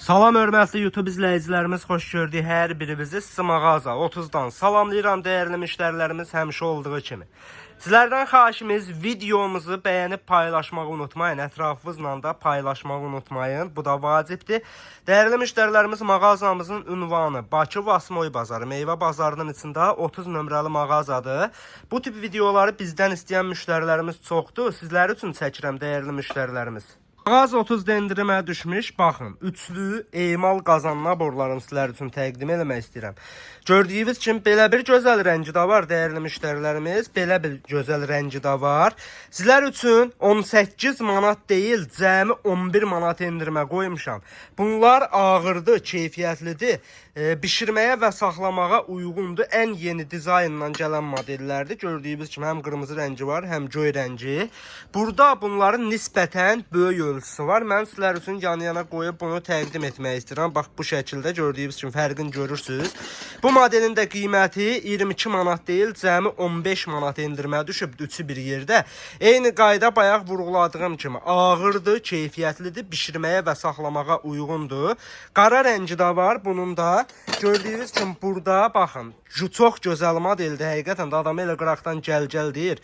Salam hörmətli YouTube izləyicilərimiz, xoş gördük hər birinizi. Sizi mağaza 30-dan salamlayıram dəyərli müştərilərimiz, həmişə olduğu kimi. Sizlərdən xahişimiz videomuzu bəyənib paylaşmağı unutmayın, ətrafınızla da paylaşmağı unutmayın. Bu da vacibdir. Dəyərli müştərilərimiz, mağazamızın ünvanı Bakı Vasmoy bazarı, meyvə bazarının içində 30 nömrəli mağazadır. Bu tip videoları bizdən istəyən müştərilərimiz çoxdur. Sizlər üçün çəkirəm dəyərli müştərilərimiz. Mağaza 30 endirimə düşmüş. Baxın, üçlü emal qazanma borlarını sizlər üçün təqdim eləmək istəyirəm. Gördüyünüz kimi belə bir gözəl rəngi də var dəyərli müştərilərimiz. Belə bir gözəl rəngi də var. Sizlər üçün 18 manat deyil, cəmi 11 manat endirimə qoymuşam. Bunlar ağırdır, keyfiyyətlidir. Bişirməyə və saxlamağa uyğundur. Ən yeni dizaynla gələn modellərdir. Gördüyünüz kimi həm qırmızı rəngi var, həm göy rəngi. Burada bunların nisbətən böyük ölçüsü var. Mən sizlər üçün yan-yana qoyub bunu təqdim etmək istəyirəm. Bax, bu şəkildə gördüyünüz kimi fərqini görürsünüz. Bu modelin də qiyməti 22 manat deyil, cəmi 15 manat endirmə düşüb üçü bir yerdə. Eyni qayda bayaq vurğuladığım kimi ağırdır, keyfiyyətlidir, bişirməyə və saxlamağa uyğundur. Qara rəngi də var bunun da. Gördüyünüz kimi burada baxın, çox gözəl modeldir. Həqiqətən də adam elə qıraqdan gəl-gəl deyir.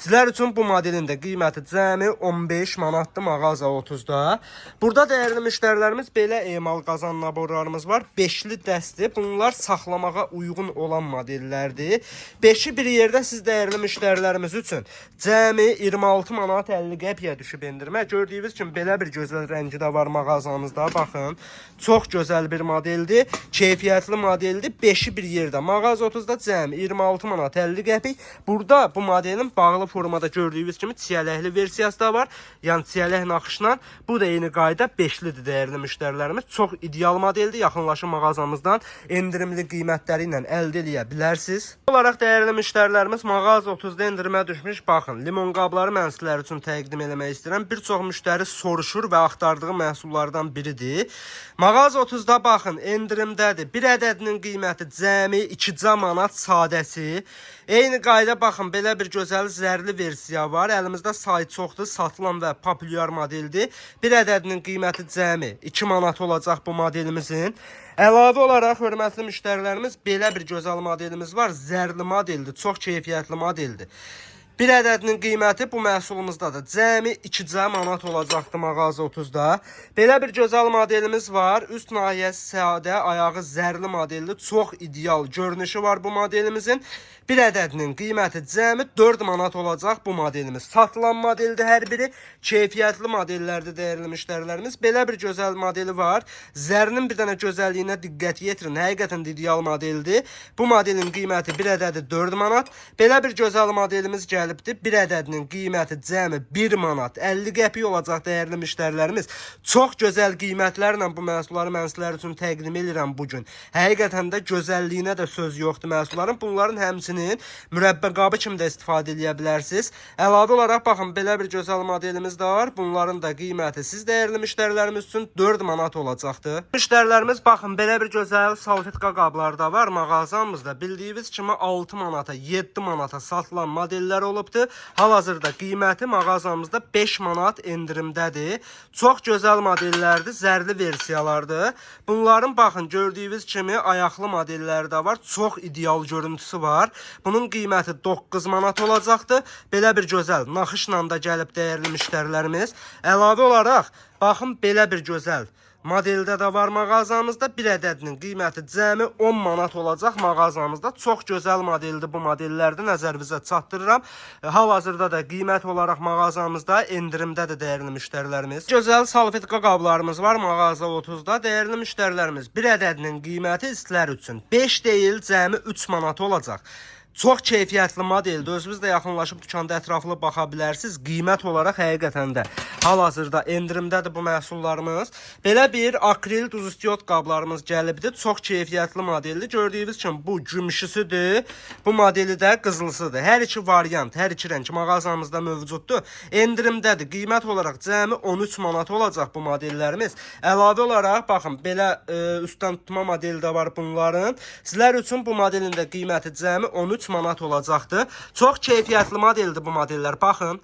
Sizlər üçün bu modelin də qiyməti cəmi 15 manatdır mağaza 30-da. Burada dəyərli müştərilərimiz belə emal qazanma borlarımız var. 5'li dəstdir. Bunlar saxlamağa uyğun olan modellərdir. 5'i bir yerdə siz dəyərli müştərilərimiz üçün cəmi 26 manat 50 qəpiyə düşüb endirmə. Gördüyünüz kimi belə bir gözəl rəngi də var mağazamızda. Baxın, çox gözəl bir modeldir. Keyfiyyətli modeldir. 5'i bir yerdə. Mağaza 30'da cəmi 26 manat 50 qəpik. Burada bu modelin bağlı formada gördüyünüz kimi çiyələkli versiyası da var. Yəni çiyələk naxışla. Bu da eyni qayda 5'lidir dəyərli müştərilərimiz. Çox ideal modeldir. Yaxınlaşın mağazamızdan endirimli qiymətləri ilə əldə edə bilərsiniz. Olaraq dəyərli müştərilərimiz mağaza 30'da endirimə düşmüş. Baxın, limon qabları mən sizlər üçün təqdim eləmək istəyirəm. Bir çox müştəri soruşur və axtardığı məhsullardan biridir. Mağaza 30'da baxın, endirimdədir. Bir ədədinin qiyməti cəmi 2 manat sadəsi. Eyni qayda baxın, belə bir gözəl zərli versiya var. Əlimizdə sayı çoxdur, satılan və populyar modeldir. Bir ədədinin qiyməti cəmi 2 manat olacaq bu modelimizin. Əlavə olaraq hörmətli müştərilərimiz, belə bir gözəl modelimiz var. Zərli modeldir, çox keyfiyyətli modeldir. Bir ədədinin qiyməti bu məhsulumuzda da cəmi 2 manat olacaqdı mağaza 30'da. Belə bir gözəl modelimiz var. Üst nahiyəsi sadə, ayağı zərli modelli, çox ideal görünüşü var bu modelimizin. Bir ədədinin qiyməti cəmi 4 manat olacaq bu modelimiz. Satılan modeldir hər biri. Keyfiyyətli modellərdir dəyərli müştərilərimiz. Belə bir gözəl modeli var. Zərinin bir dənə gözəlliyinə diqqət yetirin. Həqiqətən ideal modeldir. Bu modelin qiyməti bir ədədi 4 manat. Belə bir gözəl modelimiz gəlibdir. Bir ədədinin qiyməti cəmi 1 manat 50 qəpik olacaq dəyərli müştərilərimiz. Çox gözəl qiymətlərlə bu məhsulları mən sizlər üçün təqdim edirəm bugün. Həqiqətən də gözəlliyinə də söz yoxdur məhsulların. Bunların həmçinin mürəbbə qabı kimi də istifadə edə bilərsiniz. Əlavə olaraq baxın, belə bir gözəl modelimiz də var. Bunların da qiyməti siz dəyərli müştərilərimiz üçün 4 manat olacaqdır. Müştərilərimiz baxın, belə bir gözəl salfetka qabları da var mağazamızda. Bildiyiniz kimi 6 manata, 7 manata satılan modellər olubdur. Hal-hazırda qiyməti mağazamızda 5 manat endirimdədir. Çox gözəl modellərdir, zərli versiyalardır. Bunların baxın, gördüyünüz kimi ayaqlı modelləri də var. Çox ideal görüntüsü var. Bunun qiyməti 9 manat olacaqdır. Belə bir gözəl naxışla da gəlib dəyərli müştərilərimiz. Əlavə olaraq baxın, belə bir gözəl modeldə də var mağazamızda. Bir ədədinin qiyməti cəmi 10 manat olacaq mağazamızda. Çox gözəl modeldir bu modellərdə, nəzərinizə çatdırıram. Hal-hazırda da qiymət olaraq mağazamızda endirimdədir dəyərli müştərilərimiz. Gözəl salfetka qablarımız var mağaza 30'da. Dəyərli müştərilərimiz, bir ədədinin qiyməti sizlər üçün 5 deyil, cəmi 3 manat olacaq. Çox keyfiyyətli modeldir. Özünüz də yaxınlaşıb dükanda ətraflı baxa bilərsiniz. Qiymət olaraq həqiqətən də hal-hazırda endirimdədir bu məhsullarımız. Belə bir akril duzistiyot qablarımız gəlibdir. Çox keyfiyyətli modeldir. Gördüyünüz kimi bu gümüşüsüdür. Bu modeli də qızılısıdır. Hər iki variant, hər iki rəng mağazamızda mövcuddur. Endirimdədir. Qiymət olaraq cəmi 13 manat olacaq bu modellərimiz. Əlavə olaraq baxın, belə üstdən tutma modeli də var bunların. Sizlər üçün bu modelin də qiyməti cəmi 13 manat olacaqdır. Çox keyfiyyətli modeldir bu modellər. Baxın.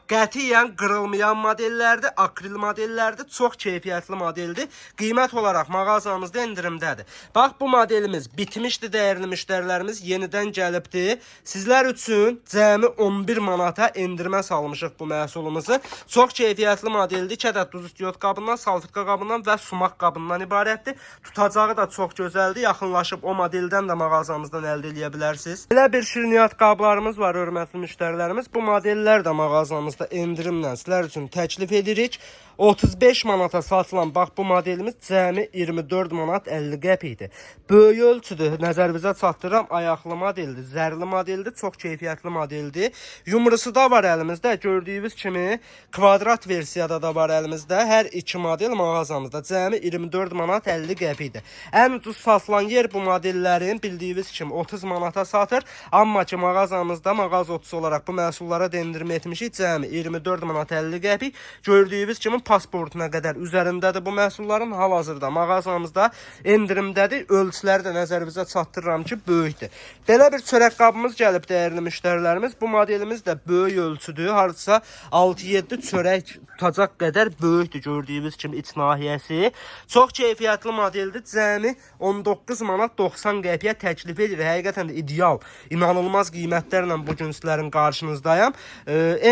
Qətiyyən qırılmayan modellərdir, akril modellərdir, çox keyfiyyətli modeldir. Qiymət olaraq mağazamızda endirimdədir. Bax, bu modelimiz bitmişdi dəyərli müştərilərimiz, yenidən gəlibdir. Sizlər üçün cəmi 11 manata endirmə salmışıq bu məhsulumuzu. Çox keyfiyyətli modeldir. 2 ədəd duz istiyot qabından, salfetka qabından və sumaq qabından ibarətdir. Tutacağı da çox gözəldir. Yaxınlaşıb o modeldən də mağazamızdan əldə edə bilərsiniz. Belə bir şirniyyat qablarımız var, hörmətli müştərilərimiz. Bu modellər də mağazamızda endirimlə sizlər üçün təklif edirik. 35 manata satılan bax bu modelimiz cəmi 24 manat 50 qəpikdir. Böyük ölçüdür. Nəzərinizə çatdırıram. Ayaqlı modeldir, zərli modeldir, çox keyfiyyətli modeldir. Yumrusu da var əlimizdə. Gördüyünüz kimi kvadrat versiyada da var əlimizdə. Hər iki model mağazamızda cəmi 24 manat 50 qəpikdir. Ən ucuz satılan yer bu modellərin bildiyiniz kimi 30 manata satır. Amma ki mağazamızda mağaza 30 olaraq bu məhsullara da endirim etmişik. Cəmi 24 manat 50 qəpik. Gördüyünüz kimi pasportuna qədər üzərindədir bu məhsulların. Hal-hazırda mağazamızda endirimdədir. Ölçüləri də nəzərinizə çatdırıram ki, böyükdür. Belə bir çörək qabımız gəlib dəyərli müştərilərimiz. Bu modelimiz də böyük ölçüdür. Hardasa 6-7 çörək tutacaq qədər böyükdür. Gördüyünüz kimi iç nahiyəsi. Çox keyfiyyətli modeldir. Cəmi 19 manat 90 qəpiyə təklif edir. Həqiqətən də ideal, inanılmaz qiymətlərlə bu gün sizlərin qarşınızdayım.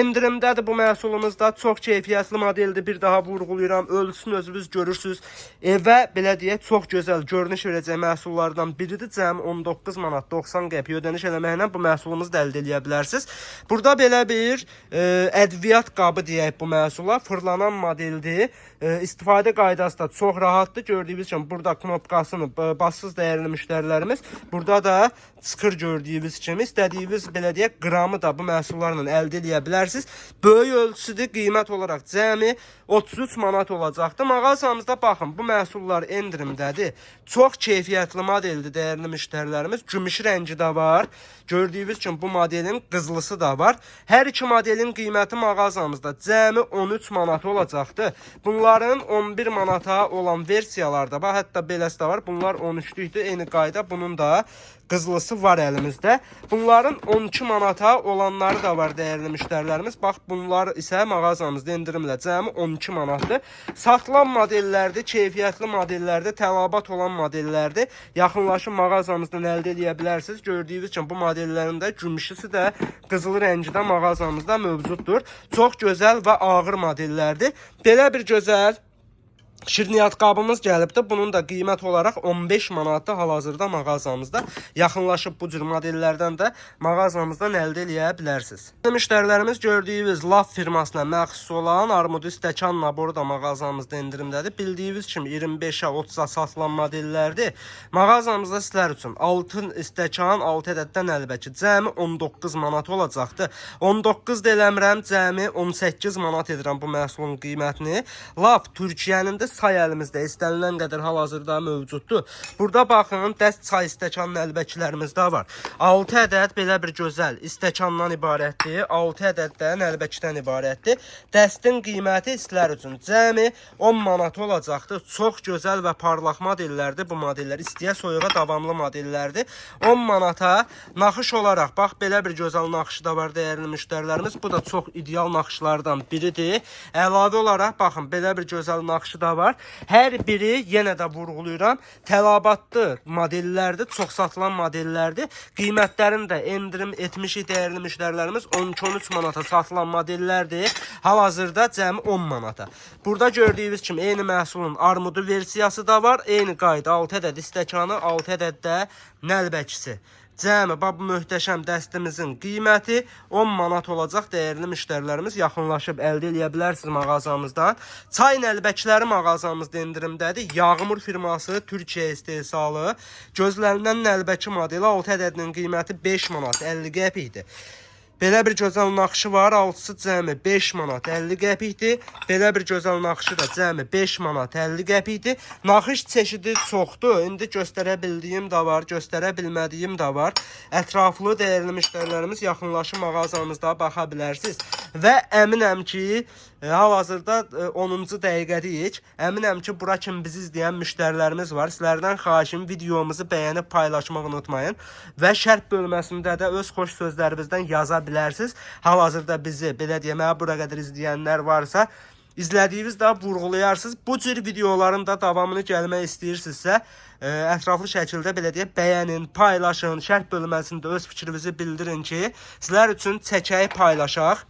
Endirimdədir bu məhsulumuzda. Çox keyfiyyətli modeldir. Bir daha vurğulayıram. Ölçüsünü özünüz görürsünüz. Və belə deyək, çox gözəl görünüş verəcək məhsullardan biridir. Cəmi 19 manat 90 qəpiyə ödəniş eləməklə bu məhsulumuzu da əldə edə bilərsiniz. Burada belə bir ədviyyat qabı deyək bu məhsula. Fırlanan modeldir. İstifadə qaydası da çox rahatdır. Gördüyünüz kimi burada knopkasını bassız dəyərli müştərilərimiz. Burada da çıxır gördüyünüz kimi. İstədiyiniz belə deyək qramı da bu məhsullarla əldə edə bilərsiniz. Böyük ölçüsüdür. Qiymət olaraq cəmi 33 manat olacaqdır. Mağazamızda baxın, bu məhsullar endirimdədir. Çox keyfiyyətli modeldir dəyərli müştərilərimiz. Gümüş rəngi də var. Gördüyünüz kimi bu modelin qızılısı da var. Hər iki modelin qiyməti mağazamızda cəmi 13 manat olacaqdır. Bunların 11 manata olan versiyalarda var. Hətta beləsi də var. Bunlar 13'lükdür. Eyni qayda bunun da qızılısı var əlimizdə. Bunların 12 manata olanları da var dəyərli müştərilərimiz. Bax, bunlar isə mağazamızda endirimlə cəmi 12 manatdır. Satılan modellərdir, keyfiyyətli modellərdir, tələbat olan modellərdir. Yaxınlaşın mağazamızdan əldə edə bilərsiniz. Gördüyünüz kimi bu modellərin də gümüşüsü də qızılı rəngidə mağazamızda mövcuddur. Çox gözəl və ağır modellərdir. Belə bir gözəl şirniyyat qabımız gəlibdir. Bunun da qiymət olaraq 15 manatdır hal-hazırda mağazamızda. Yaxınlaşıb bu cür modellərdən də mağazamızdan əldə edə bilərsiniz. Müştərilərimiz gördüyünüz Laf firmasına məxsus olan armudu stəkan naboru da mağazamızda endirimdədir. Bildiyiniz kimi 25-ə 30-a satılan modellərdir. Mağazamızda sizlər üçün altın stəkan 6 ədəddən əlbəki cəmi 19 manat olacaqdır. 19 deləmirəm, cəmi 18 manat edirəm bu məhsulun qiymətini. Laf Türkiyənin də çay əlimizdə istənilən qədər hal-hazırda mövcuddur. Burada baxın, dəst çay stəkan nəlbəkilərimiz də var. 6 ədəd belə bir gözəl stəkandan ibarətdir. 6 ədəd də nəlbəkidən ibarətdir. Dəstin qiyməti sizlər üçün cəmi 10 manat olacaqdır. Çox gözəl və parlaq modellərdir bu modellər. İstiyə soyuğa davamlı modellərdir. 10 manata naxış olaraq, bax belə bir gözəl naxışı da var dəyərli müştərilərimiz. Bu da çox ideal naxışlardan biridir. Əlavə olaraq baxın, belə bir gözəl naxışı da var. Hər biri, yenə də vurğulayıram, tələbatlı modellərdir, çox satılan modellərdir. Qiymətlərini də endirim etmişik dəyərli müştərilərimiz. 12-13 manata satılan modellərdir. Hal-hazırda cəmi 10 manata. Burada gördüyünüz kimi eyni məhsulun armudu versiyası da var. Eyni qayda 6 ədəd stəkanı, 6 ədəd də nəlbəkisi. Cəmi bu möhtəşəm dəstimizin qiyməti 10 manat olacaq dəyərli müştərilərimiz. Yaxınlaşıb əldə edə bilərsiniz mağazamızdan. Çay nəlbəkiləri mağazamızda endirimdədir. Yağmur firması Türkiyə istehsalı. Gözlənilən nəlbəki modeli 6 ədədinin qiyməti 5 manat 50 qəpikdir. Belə bir gözəl naxışı var. Altısı cəmi 5 manat 50 qəpikdir. Belə bir gözəl naxışı da cəmi 5 manat 50 qəpikdir. Naxış çeşidi çoxdur. İndi göstərə bildiyim də var, göstərə bilmədiyim də var. Ətraflı dəyərli müştərilərimiz yaxınlaşıb mağazamızda baxa bilərsiniz. Və əminəm ki, Hal-hazırda 10-cu dəqiqədəyik. Əminəm ki, bura kimi bizi izləyən müştərilərimiz var. Sizlərdən xahişim videomuzu bəyənib paylaşmağı unutmayın və şərh bölməsində də öz xoş sözlərinizdən yaza bilərsiniz. Hal-hazırda bizi belə deməyə bura qədər izləyənlər varsa, İzlədiyiniz daha vurğulayarsınız. Bu cür videoların da davamını gəlmək istəyirsinizsə, ətraflı şəkildə belə deyək, bəyənin, paylaşın, şərh bölməsində öz fikrinizi bildirin ki, sizlər üçün çəkəyi paylaşaq.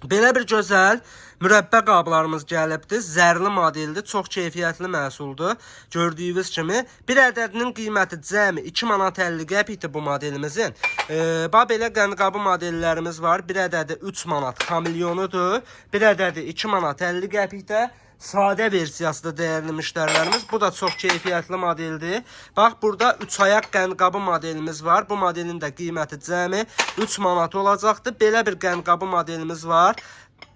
Belə bir gözəl mürəbbə qablarımız gəlibdir. Zərli modeldir. Çox keyfiyyətli məhsuldur. Gördüyünüz kimi bir ədədinin qiyməti cəmi 2 manat 50 qəpikdir bu modelimizin. Belə qəndqabı modellərimiz var. Bir ədədi 3 manat kamilyonudur. Bir ədədi 2 manat 50 qəpikdə. Sadə versiyasıdır dəyərli müştərilərimiz. Bu da çox keyfiyyətli modeldir. Bax, burada 3 ayaq qəndqabı modelimiz var. Bu modelin də qiyməti cəmi 3 manat olacaqdır. Belə bir qəndqabı modelimiz var.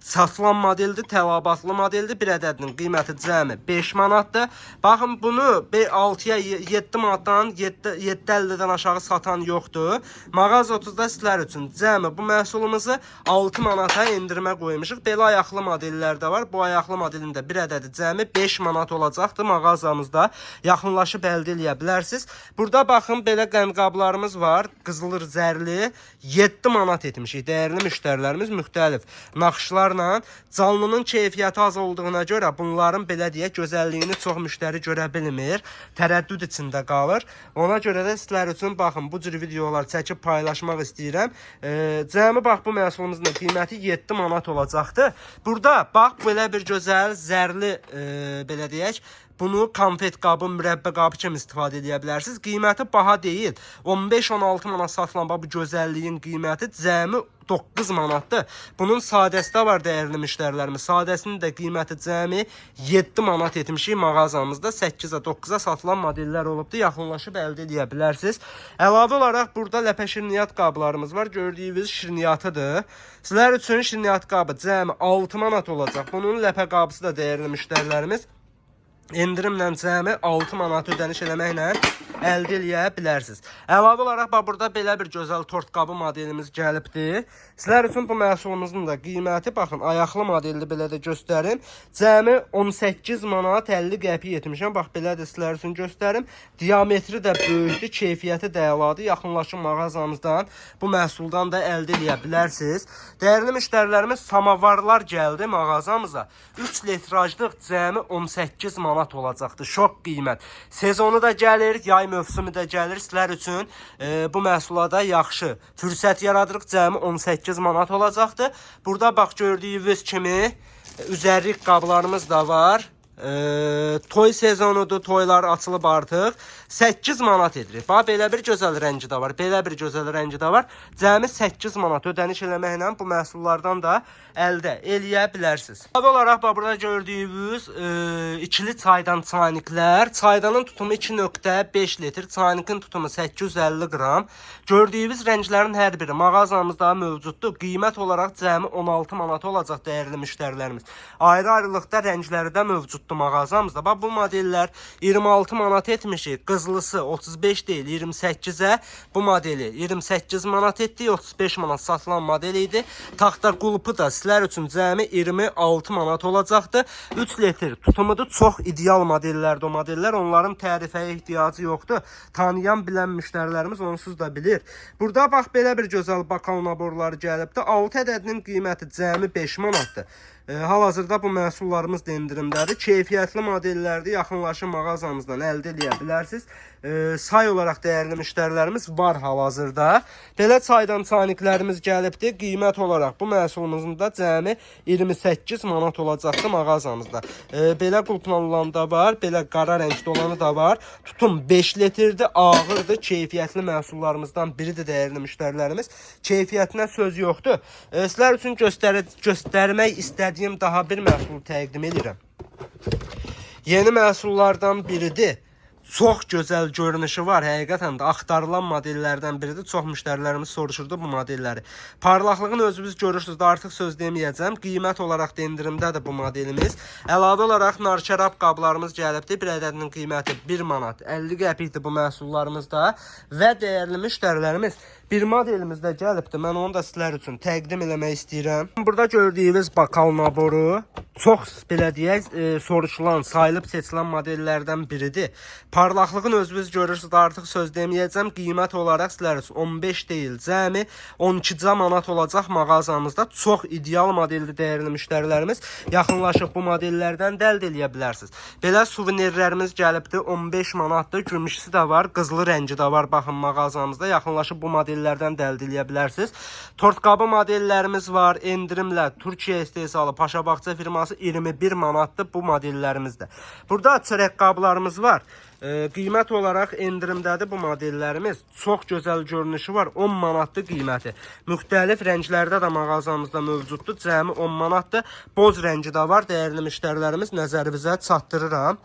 Satılan modeldir, tələbatlı modeldir. Bir ədədinin qiyməti cəmi 5 manatdır. Baxın, bunu 6-ya 7 manatdan 7.50-dən aşağı satan yoxdur. Mağaza 30-da sizlər üçün cəmi bu məhsulumuzu 6 manata endirmə qoymuşuq. Belə ayaqlı modellər də var. Bu ayaqlı modelin də bir ədədi cəmi 5 manat olacaqdır. Mağazamızda yaxınlaşıb əldə edə bilərsiniz. Burada baxın, belə qəndqablarımız var. Qızılır zərli 7 manat etmişik. Dəyərli müştərilərimiz müxtəlif naxışlarla. Canlının keyfiyyəti az olduğuna görə bunların belə deyə gözəlliyini çox müştəri görə bilmir. Tərəddüd içində qalır. Ona görə də sizlər üçün baxın, bu cür videolar çəkib paylaşmaq istəyirəm. Cəmi bax, bu məhsulumuzun qiyməti 7 manat olacaqdır. Burada bax, belə bir gözəl zərli belə deyək, bunu konfet qabı, mürəbbə qabı kimi istifadə edə bilərsiniz. Qiyməti baha deyil. 15-16 manat satılan bu gözəlliyin qiyməti cəmi 9 manatdır. Bunun sadəsi də var dəyərli müştərilərimiz. Sadəsinin də qiyməti cəmi 7 manat etmişik mağazamızda. 8-ə 9-a satılan modellər olubdur. Yaxınlaşıb əldə edə bilərsiniz. Əlavə olaraq burada ləpə şirniyyat qablarımız var. Gördüyünüz şirniyyatıdır. Sizlər üçün şirniyyat qabı cəmi 6 manat olacaq. Bunun ləpə qabısı da dəyərli müştərilərimiz endirimlə cəmi 6 manat ödəniş eləməklə əldə edə bilərsiniz. Əlavə olaraq burada belə bir gözəl tort qabı modelimiz gəlibdir. Sizlər üçün bu məhsulumuzun da qiyməti, baxın, ayaqlı modelli belə də göstərim. Cəmi 18 manat 50 qəpik etmişəm. Bax, belə də sizlər üçün göstərim. Diametri də böyükdür, keyfiyyəti də əladır. Yaxınlaşın mağazamızdan bu məhsuldan da əldə edə bilərsiniz. Dəyərli müştərilərimiz, samavarlar gəldi mağazamıza. 3 litrajlıq cəmi 18 manat olacaqdır. Şok qiymət. Sezonu da gəlir, yay mövsümü də gəlir. Sizlər üçün bu məhsula da yaxşı fürsət yaradırıq. Cəmi 18 manat olacaqdır. Burada bax, gördüyünüz kimi üzərlik qablarımız da var. Toy sezonudur, toylar açılıb artıq. 8 manat edirik. Bax, belə bir gözəl rəngi də var. Belə bir gözəl rəngi də var. Cəmi 8 manat ödəniş eləməklə bu məhsullardan da əldə eləyə bilərsiniz. Əlavə olaraq burada gördüyünüz ikili çaydan çayniklər. Çaydanın tutumu 2.5 litr, çaynikin tutumu 850 qram. Gördüyünüz rənglərin hər biri mağazamızda mövcuddur. Qiymət olaraq cəmi 16 manat olacaq dəyərli müştərilərimiz. Ayrı-ayrılıqda rəngləri də mövcuddur mağazamızda. Bax, bu modellər 26 manat etmişik. Qızılısı 35 deyil, 28-ə. Bu modeli 28 manat etdi, 35 manat satılan model idi. Taxta qulpu da sizlər üçün cəmi 26 manat olacaqdır. 3 litr tutumudur. Çox ideal modellərdir o modellər. Onların tərifəyə ehtiyacı yoxdur. Tanıyan, bilən müştərilərimiz onsuz da bilir. Burada bax, belə bir gözəl bakal naborları gəlibdir. 6 ədədinin qiyməti cəmi 5 manatdır. Hal-hazırda bu məhsullarımız da endirimdədir. Keyfiyyətli modellərdir. Yaxınlaşın mağazamızdan əldə edə bilərsiniz. Say olaraq dəyərli müştərilərimiz var hal-hazırda. Belə çaydan çayniklərimiz gəlibdir. Qiymət olaraq bu məhsulumuzun da cəmi 28 manat olacaqdır mağazamızda. Belə qulplanılan da var. Belə qara rəngdə olanı da var. Tutum 5 litrdir. Ağırdır. Keyfiyyətli məhsullarımızdan biridir dəyərli müştərilərimiz. Keyfiyyətinə söz yoxdur. Sizlər üçün göstərmək istədiyim daha bir məhsul təqdim edirəm. Yeni məhsullardan biridir. Çox gözəl görünüşü var. Həqiqətən də axtarılan modellərdən biridir. Çox müştərilərimiz soruşurdu bu modelləri. Parlaqlığını özünüz görürsünüz. Artıq söz deməyəcəm. Qiymət olaraq da endirimdədir bu modelimiz. Əlavə olaraq narşərab qablarımız gəlibdir. Bir ədədinin qiyməti 1 manat 50 qəpikdir bu məhsullarımızda. Və dəyərli müştərilərimiz, bir modelimiz də gəlibdi. Mən onu da sizlər üçün təqdim eləmək istəyirəm. Burada gördüyünüz bakal naboru çox belə deyək, soruşulan, sayılıb seçilən modellərdən biridir. Parlaqlığın özünüz görürsünüz, artıq söz deməyəcəm. Qiymət olaraq sizlər üçün 15 deyil, cəmi 12 manat olacaq mağazamızda. Çox ideal modeldir dəyərli müştərilərimiz. Yaxınlaşıb bu modellərdən əldə edə bilərsiniz. Belə suvenirlərimiz gəlibdi, 15 manatdır. Gümüşsü də var, qızılı rəngi də var. Baxın mağazamızda yaxınlaşıb bu modellərdən də əldə edə bilərsiniz. Tort qabı modellərimiz var, endirimlə Türkiyə istehsalı Paşabağça firması 21 manatdır bu modellərimizdə. Burada çörək qablarımız var. Qiymət olaraq endirimdədir bu modellərimiz. Çox gözəl görünüşü var. 10 manatdır qiyməti. Müxtəlif rənglərdə də mağazamızda mövcuddur. Cəmi 10 manatdır. Boz rəngi də var. Dəyərli müştərilərimiz nəzərinizə çatdırıram.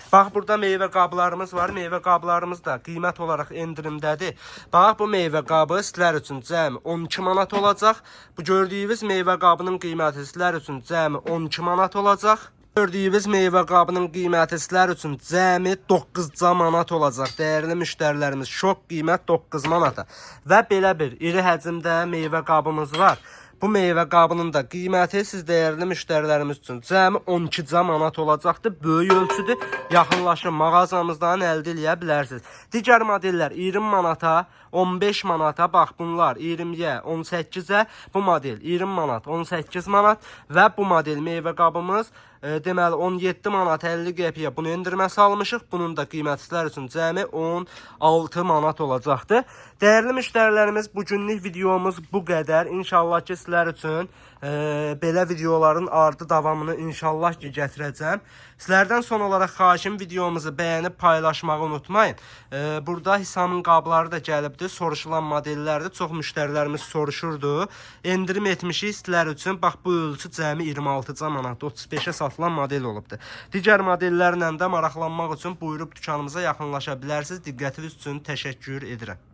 Bax, burada meyvə qablarımız var. Meyvə qablarımız da qiymət olaraq endirimdədir. Bax, bu meyvə qabı sizlər üçün cəmi 12 manat olacaq. Bu gördüyünüz meyvə qabının qiyməti sizlər üçün cəmi 12 manat olacaq. Gördüyünüz meyvə qabının qiyməti sizlər üçün cəmi 9 manat olacaq. Dəyərli müştərilərimiz, şok qiymət 9 manata. Və belə bir iri həcmdə meyvə qabımız var. Bu meyvə qabının da qiyməti siz dəyərli müştərilərimiz üçün cəmi 12 manat olacaqdır. Böyük ölçüdür. Yaxınlaşın mağazamızdan əldə edə bilərsiniz. Digər modellər 20 manata, 15 manata, bax bunlar 20-yə, 18-ə, bu model 20 manat, 18 manat və bu model meyvə qabımız deməli 17 manat 50 qəpiyə bunu endirmə salmışıq. Bunun da qiymətçilər üçün cəmi 16 manat olacaqdır. Dəyərli müştərilərimiz, bugünlük videomuz bu qədər. İnşallah ki sizlər üçün belə videoların ardı davamını inşallah ki gətirəcəm. Sizlərdən son olaraq xahişim, videomuzu bəyənib paylaşmağı unutmayın. Burada Hisamın qabları da gəlibdir. Soruşulan modellərdir. Çox müştərilərimiz soruşurdu. Endirim etmişik sizlər üçün. Bax, bu ölçü cəmi 26 manat, 35-ə satılan model olubdur. Digər modellərlə də maraqlanmaq üçün buyurub dükanımıza yaxınlaşa bilərsiniz. Diqqətiniz üçün təşəkkür edirəm.